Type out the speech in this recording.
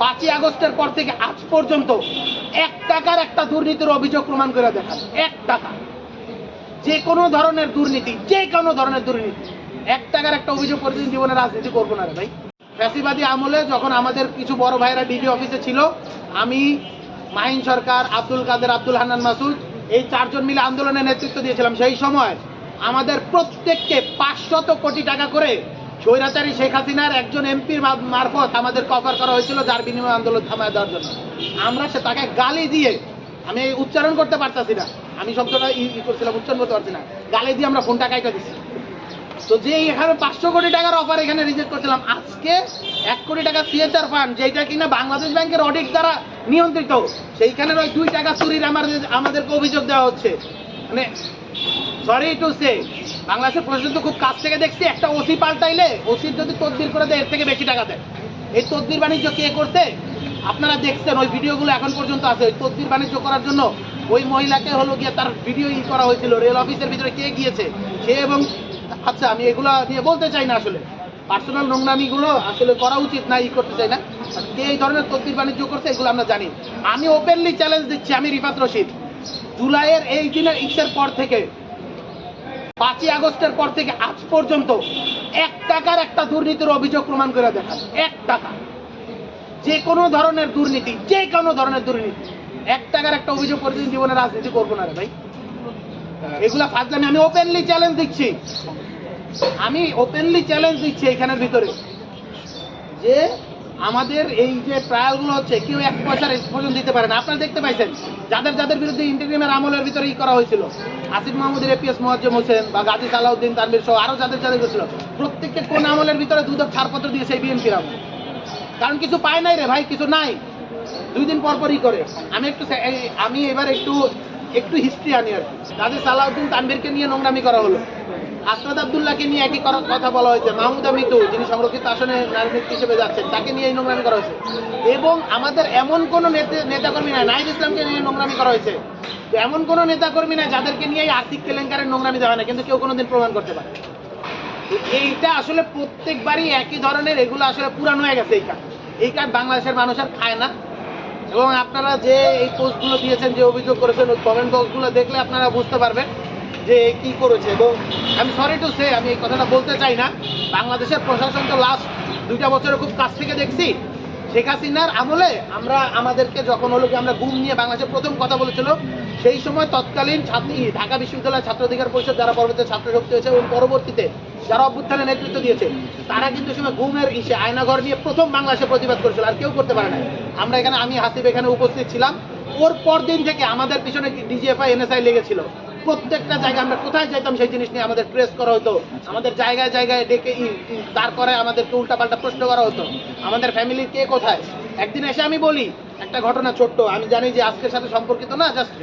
5ই আগস্টের পর থেকে আজ পর্যন্ত 1 টাকার একটা দুর্নীতির অভিযোগ প্রমাণ করে দেখান। 1 টাকা, যে কোনো ধরনের দুর্নীতি, যে কোনো ধরনের দুর্নীতি, 1 টাকার একটা অভিযোগ প্রতিদিন জীবনে রাজনীতি করবো না রে ভাই। ফ্যাসিবাদী আমলে যখন আমাদের কিছু বড় ভাইরা ডিবি অফিসে ছিল, আমি, মাহিন সরকার, আব্দুল কাদের, আব্দুল হান্নান মাসুদ, এই 4 জন মিলে আন্দোলনের নেতৃত্ব দিয়েছিলাম। সেই সময় আমাদের প্রত্যেককে 500 কোটি টাকা করে স্বৈরাচারী শেখ হাসিনার একজন এমপির মারফত আমাদের কভার করা হয়েছিল, যার বিনিময়ে আন্দোলন থামায় দেওয়ার জন্য। আমরা সে তাকে গালি দিয়ে, আমি উচ্চারণ করতে পারতাছি না, আমি শব্দটা করছিলাম, উচ্চারণ করতে পারছি না, গালি দিয়ে আমরা ফোনটা কাইটা দিচ্ছি। তো যে এখানে 500 কোটি টাকার অফার এখানে রিজেক্ট করছিলাম, আজকে 1 কোটি টাকা সিএচআর ফান্ড, যেটা কিনা বাংলাদেশ ব্যাংকের অডিট দ্বারা নিয়ন্ত্রিত, সেইখানে ওই 2 টাকা চুরির আমাদেরকে অভিযোগ দেওয়া হচ্ছে। মানে সরি টু সে, বাংলাদেশের প্রশাসন তো খুব কাছ থেকে দেখছি, একটা ওসি পাল্টাইলে ওসির যদি তদবির করে দেয় এর থেকে বেশি টাকা দেয়। এই তদবির বাণিজ্য কে করতে আপনারা দেখছেন, ওই ভিডিওগুলো এখন পর্যন্ত আছে। ওই তদবির বাণিজ্য করার জন্য ওই মহিলাকে হলো গিয়ে তার ভিডিও করা হয়েছিল, রেল অফিসের ভিতরে কে গিয়েছে সে, এবং আচ্ছা আমি এগুলো নিয়ে বলতে চাই না, আসলে পার্সোনাল নোংরামিগুলো আসলে করা উচিত না, করতে চাই না। কে এই ধরনের তদবির বাণিজ্য করছে এগুলো আমরা জানি। আমি ওপেনলি চ্যালেঞ্জ দিচ্ছি, আমি রিফাত রশিদ, জুলাইয়ের এই দিনের ইচ্ছের পর থেকে 5ই আগস্টের পর থেকে আজ পর্যন্ত 1 টাকার একটা দুর্নীতির অভিযোগ প্রমাণ করে দেখান। 1 টাকা, যে কোনো ধরনের দুর্নীতি, যে কোনো ধরনের দুর্নীতি, 1 টাকার একটা অভিযোগ প্রতিদিন জীবনে রাজনীতি করবো না রে ভাই। এগুলা ফাজলামি। আমি ওপেনলি চ্যালেঞ্জ দিচ্ছি, আমি ওপেনলি চ্যালেঞ্জ দিচ্ছি এখানের ভিতরে, যে আমাদের এই যে ট্রায়ালগুলো হচ্ছে কেউ 1 পয়সার এক্সপোজন দিতে পারে না। আপনারা দেখতে পাইছেন যাদের যাদের বিরুদ্ধে ইন্টারিমের আমলের ভিতরে করা হয়েছিল, আসিফ মাহমুদের, এপিএস মোয়াজ্জেম হোসেন বা গাজী সালাউদ্দিন তানভীর সহ আরো যাদের যাদের গেছিল, প্রত্যেককে কোন আমলের ভিতরে 2 ধাপ ছাড়পত্র দিয়েছে বিএনপির আমল। কারণ কিছু পায় নাই রে ভাই, কিছু নাই, 2 দিন পর পরই করে। আমি এবার একটু হিস্ট্রি আনি আর কি। গাজী সালাউদ্দিন তানভীরকে নিয়ে নোংরামি করা হলো, আসাদ আব্দুল্লাহকে নিয়ে একই কথা বলা হয়েছে, মাহমুদা মিতু যিনি সংরক্ষিত আসনে নারী নেত্রী হিসেবে যাচ্ছেন তাকে নিয়ে এই নোংরামি করা হয়েছে। এবং আমাদের এমন কোন নেতাকর্মী নাই, নাহিদ ইসলামকে নিয়ে নোংরামি করা হয়েছে, এমন কোন নেতাকর্মী নাই যাদেরকে নিয়ে এই আর্থিক কেলেঙ্কারের নোংরামি দেওয়া হয় না, কিন্তু কেউ কোনোদিন প্রমাণ করতে পারে। এইটা আসলে প্রত্যেকবারই একই ধরনের, এগুলো আসলে পুরানো হয়ে গেছে। এই কার্ড বাংলাদেশের মানুষ আর খায় না। এবং আপনারা যে এই পোস্টগুলো দিয়েছেন, যে অভিযোগ করেছেন, ওই কমেন্ট বক্সগুলো দেখলে আপনারা বুঝতে পারবেন যে কি করেছে। এবং আমি সরি টু সে, আমি এই কথাটা বলতে চাই না, বাংলাদেশের প্রশাসন তো লাস্ট 2টা বছরে খুব কাছ থেকে দেখছি। শেখ হাসিনার আমলে আমাদেরকে যখন হলো কি আমরা গুম নিয়ে বাংলাদেশের প্রথম কথা বলেছিল, সেই সময় তৎকালীন ঢাকা বিশ্ববিদ্যালয় ছাত্র অধিকার পরিষদ, যারা পরবর্তীতে ছাত্র শক্তি হয়েছে এবং পরবর্তীতে যারা অভ্যুত্থানে নেতৃত্ব দিয়েছে, তারা কিন্তু সময় গুমের আয়নাঘর নিয়ে প্রথম বাংলাদেশে প্রতিবাদ করেছিল, আর কেউ করতে পারে না। আমরা এখানে, আমি হাসিব এখানে উপস্থিত ছিলাম, ওর পর দিন থেকে আমাদের পিছনে ডিজিএফআই, এনএসআই লেগেছিল। প্রত্যেকটা জায়গায় আমরা কোথায় যাইতাম সেই জিনিস নিয়ে আমাদের প্রেস করা হতো, আমাদের জায়গায় জায়গায় ডেকে তারপরে আমাদেরকে উল্টাপাল্টা প্রশ্ন করা হতো, আমাদের ফ্যামিলির কে কোথায়। একদিন এসে আমি বলি একটা ঘটনা ছোট্ট, আমি জানি যে আজকের সাথে সম্পর্কিত না, জাস্ট